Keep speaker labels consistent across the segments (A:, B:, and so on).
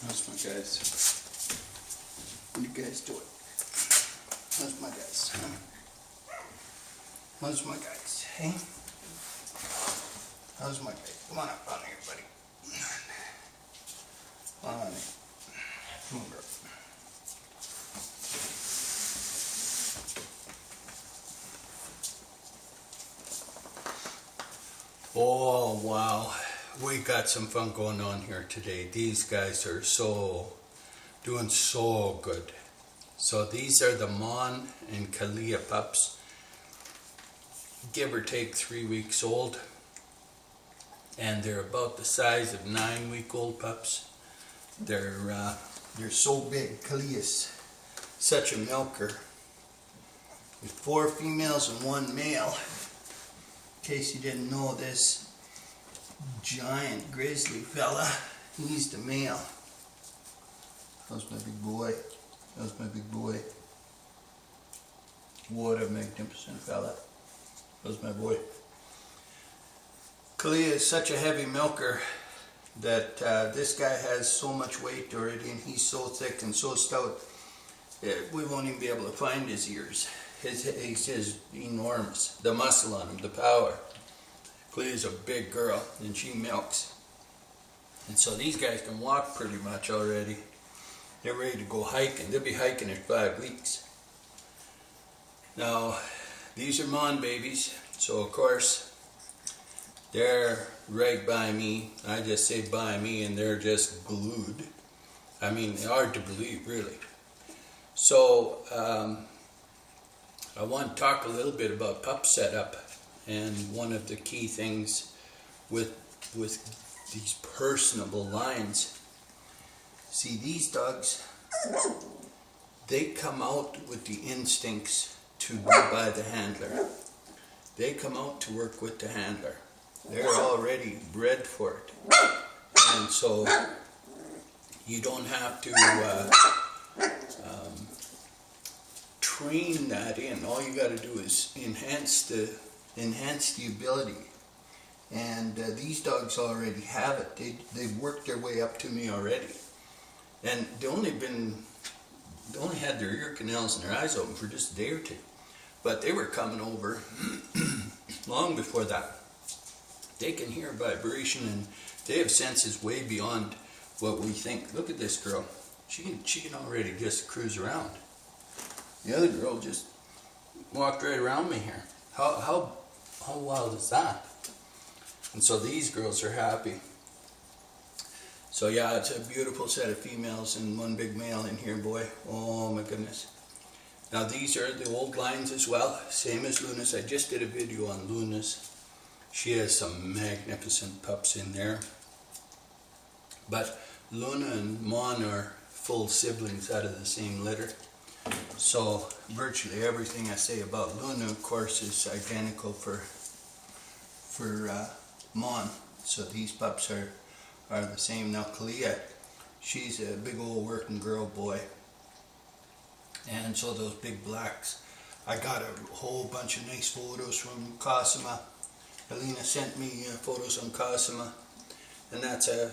A: How's my guys? What are you guys doing? How's my guys? Huh? How's my guys? Hey? How's my guys? Come on up on here, buddy. Come on, honey. Come on, girl. Oh, wow. We got some fun going on here today. These guys are doing so good. So these are the Mon and Kalia pups. Give or take 3 weeks old. And they're about the size of 9-week-old pups. They're so big. Kalia's such a milker. With 4 females and 1 male. In case you didn't know, this giant grizzly fella, he's the male. How's my big boy? How's my big boy? What a magnificent fella. How's my boy? Kalia is such a heavy milker that this guy has so much weight already, and he's so thick and so stout we won't even be able to find his ears. He's just enormous. The muscle on him, the power. Kalia's a big girl, and she milks. And so these guys can walk pretty much already. They're ready to go hiking. They'll be hiking in 5 weeks. Now, these are Mon babies, so of course, they're right by me. I just say by me, and they're just glued. I mean, hard to believe, really. So, I want to talk a little bit about pup setup, and one of the key things with these personable lines. See, these dogs, they come out with the instincts to be by the handler. They come out to work with the handler. They're already bred for it. And so you don't have to train that in. All you got to do is enhance the ability. And these dogs already have it. They've worked their way up to me already. And they only had their ear canals and their eyes open for just a day or two. But they were coming over long before that. They can hear vibration, and they have senses way beyond what we think. Look at this girl. She can already just cruise around. The other girl just walked right around me here. How wild is that? And so these girls are happy. So yeah, it's a beautiful set of females and 1 big male in here, boy. Oh my goodness. Now these are the old lines as well, same as Luna's. I just did a video on Luna's. She has some magnificent pups in there. But Luna and Mon are full siblings out of the same litter. So virtually everything I say about Luna, of course, is identical for Mon. So these pups are the same. Now Kalia, she's a big old working girl, boy. And so those big blacks. I got a whole bunch of nice photos from Cosima. Alina sent me photos on Cosima, and that's a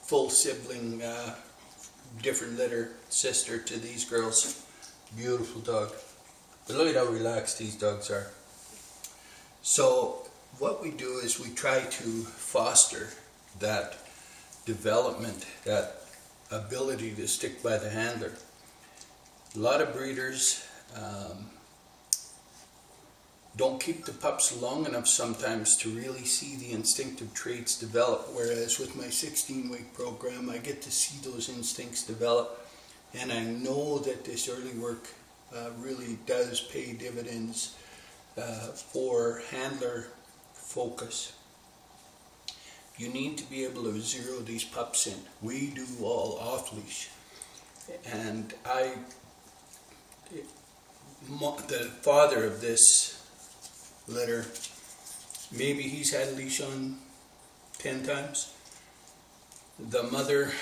A: full sibling, different litter sister to these girls. Beautiful dog. But look at how relaxed these dogs are. So what we do is we try to foster that development, that ability to stick by the handler. A lot of breeders don't keep the pups long enough sometimes to really see the instinctive traits develop, whereas with my 16-week program I get to see those instincts develop, and I know that this early work really does pay dividends for handler focus. You need to be able to zero these pups in. We do all off-leash, and the father of this litter, maybe he's had a leash on 10 times. The mother,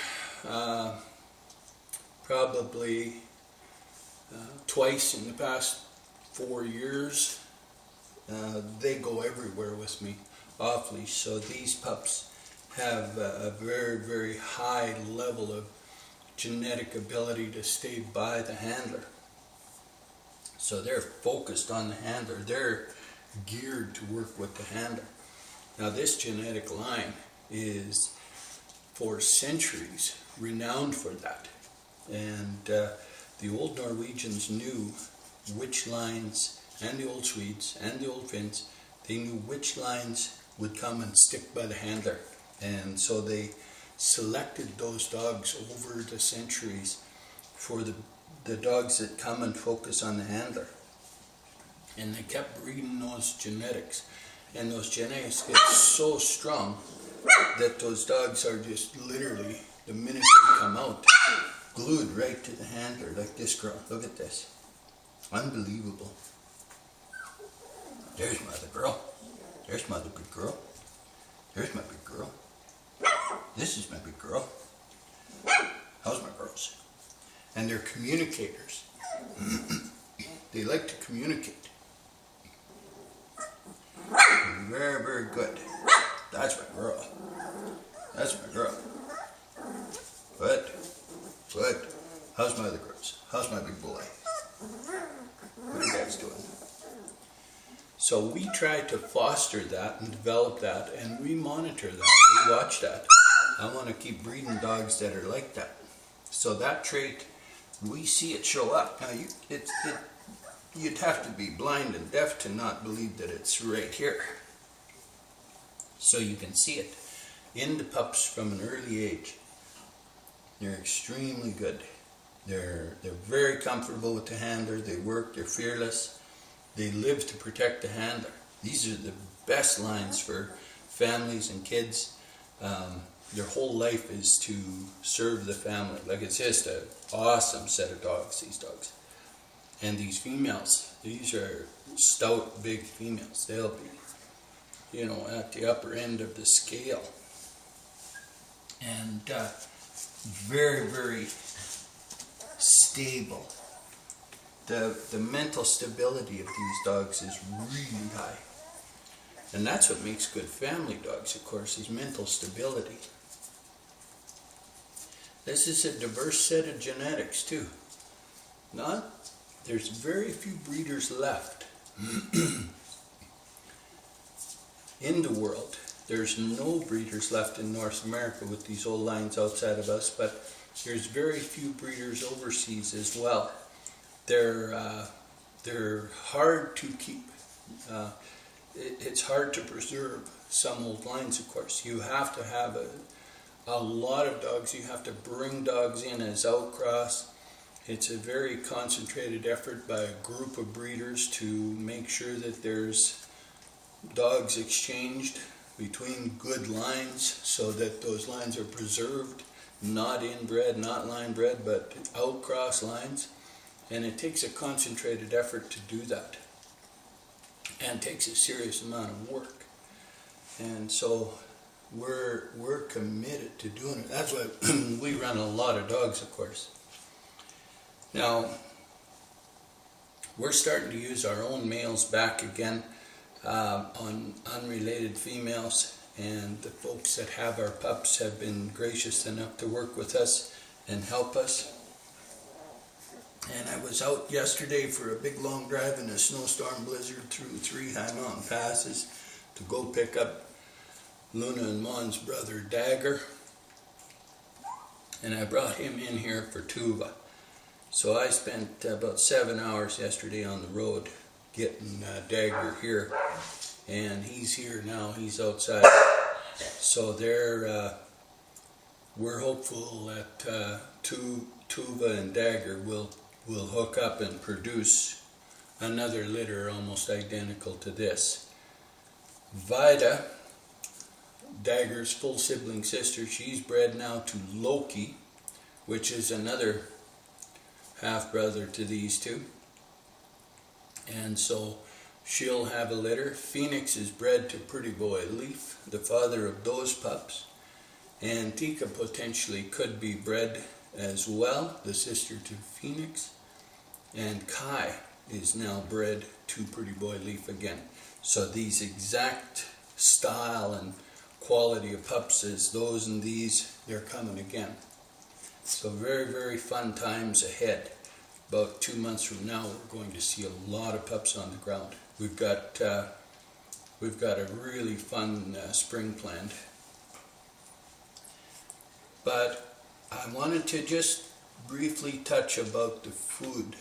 A: probably twice in the past 4 years. They go everywhere with me off leash. So these pups have a very, very high level of genetic ability to stay by the handler. So they're focused on the handler. They're geared to work with the handler. Now this genetic line is for centuries renowned for that. And the old Norwegians knew which lines, and the old Swedes and the old Finns, they knew which lines would come and stick by the handler. And so they selected those dogs over the centuries for the dogs that come and focus on the handler. And they kept breeding those genetics. And those genetics get so strong that those dogs are just literally, the minute they come out, glued right to the handler, like this girl. Look at this. Unbelievable. There's my other girl. There's my other big girl. There's my big girl. This is my big girl. How's my girls? And they're communicators. They like to communicate. Very, very good. That's my girl. That's my girl. Good. Good. How's my other girls? How's my big boy? What are you guys doing? So we try to foster that and develop that, and we monitor that. We watch that. I want to keep breeding dogs that are like that. So that trait, we see it show up. Now you'd have to be blind and deaf to not believe that it's right here. So you can see it in the pups from an early age. They're extremely good. They're very comfortable with the handler. They work. They're fearless. They live to protect the handler. These are the best lines for families and kids. Their whole life is to serve the family. Like, it's just an awesome set of dogs, these dogs. And these females, these are stout, big females. They'll be, you know, at the upper end of the scale. And very, very stable. The mental stability of these dogs is really high. And that's what makes good family dogs, of course, is mental stability. This is a diverse set of genetics, too. There's very few breeders left in the world. There's no breeders left in North America with these old lines outside of us, but there's very few breeders overseas as well. They're hard to keep. It's hard to preserve some old lines, of course. You have to have a lot of dogs. You have to bring dogs in as outcross. It's a very concentrated effort by a group of breeders to make sure that there's dogs exchanged between good lines so that those lines are preserved, not inbred, not line bred, but outcross lines. And it takes a concentrated effort to do that, and takes a serious amount of work. And so we're committed to doing it. That's why we run a lot of dogs, of course. Now, we're starting to use our own males back again on unrelated females, and the folks that have our pups have been gracious enough to work with us and help us. And I was out yesterday for a big long drive in a snowstorm blizzard through 3 high mountain passes to go pick up Luna and Mon's brother Dagger. And I brought him in here for Tuva. So I spent about 7 hours yesterday on the road getting Dagger here. And he's here now, he's outside. So we're hopeful that Tuva and Dagger will hook up and produce another litter almost identical to this. Vida, Dagger's full sibling sister, she's bred now to Loki, which is another half-brother to these two. And so she'll have a litter. Phoenix is bred to Pretty Boy Leaf, the father of those pups. And Tika potentially could be bred as well, the sister to Phoenix. And Kai is now bred to Pretty Boy Leaf again. So these exact style and quality of pups as those and these, they're coming again. So very, very fun times ahead. About 2 months from now, we're going to see a lot of pups on the ground. We've got a really fun spring planned. But I wanted to just briefly touch about the food.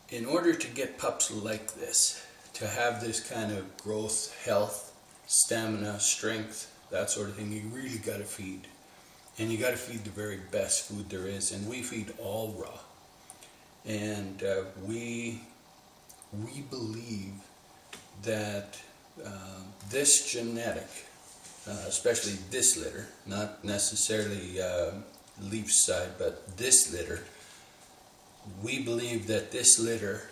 A: In order to get pups like this, to have this kind of growth, health, stamina, strength, that sort of thing, you really got to feed. And you got to feed the very best food there is, and we feed all raw. And we believe that this genetic, especially this litter, not necessarily Leaf's side, but this litter, we believe that this litter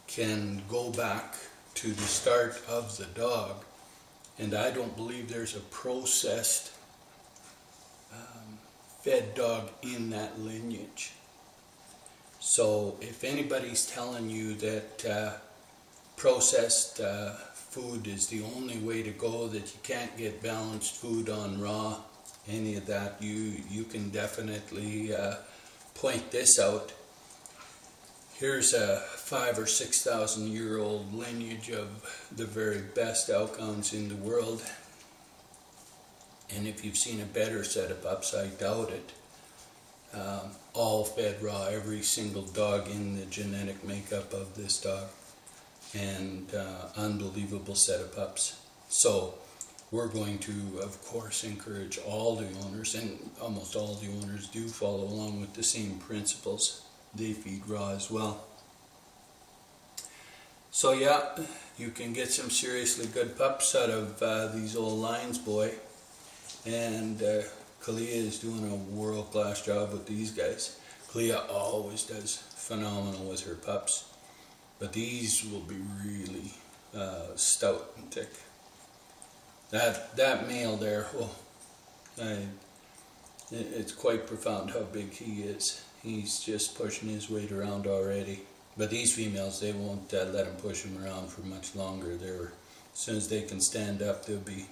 A: can go back to the start of the dog, and I don't believe there's a processed fed dog in that lineage. So if anybody's telling you that processed food is the only way to go, that you can't get balanced food on raw, any of that, you can definitely point this out. Here's a 5,000 or 6,000 year old lineage of the very best Elkhounds in the world. And if you've seen a better set of pups, I doubt it. All fed raw, every single dog in the genetic makeup of this dog. And unbelievable set of pups. So we're going to, of course, encourage all the owners, and almost all the owners do follow along with the same principles. They feed raw as well. So yeah, you can get some seriously good pups out of these old lines, boy. And Kalia is doing a world-class job with these guys. Kalia always does phenomenal with her pups. But these will be really stout and thick. That male there, it's quite profound how big he is. He's just pushing his weight around already. But these females, they won't let him push him around for much longer. As soon as they can stand up, they'll be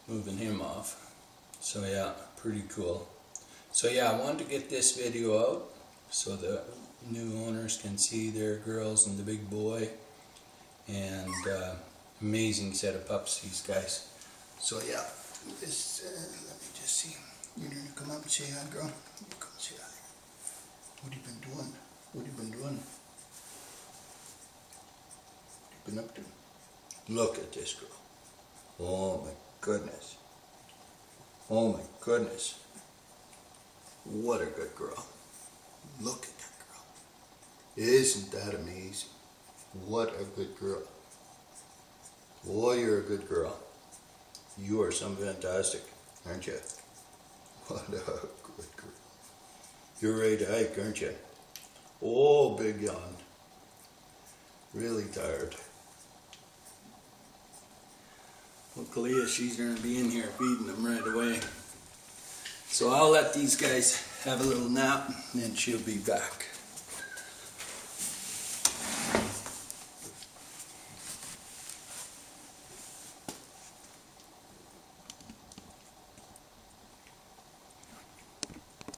A: moving him off. So yeah, pretty cool. So yeah, I wanted to get this video out so the new owners can see their girls and the big boy. And amazing set of pups, these guys. So yeah, this, let me just see. You're gonna come up and say hi, girl. Come say hi. What have you been doing? What have you been doing? What have you been up to? Look at this girl. Oh my goodness. Oh my goodness. What a good girl. Look at that girl. Isn't that amazing? What a good girl. Boy, you're a good girl. You are some fantastic, aren't you? What a good girl. You're ready to hike, aren't you? Oh, big yawn. Really tired. Well, Kalia, she's going to be in here feeding them right away. So I'll let these guys have a little nap and then she'll be back.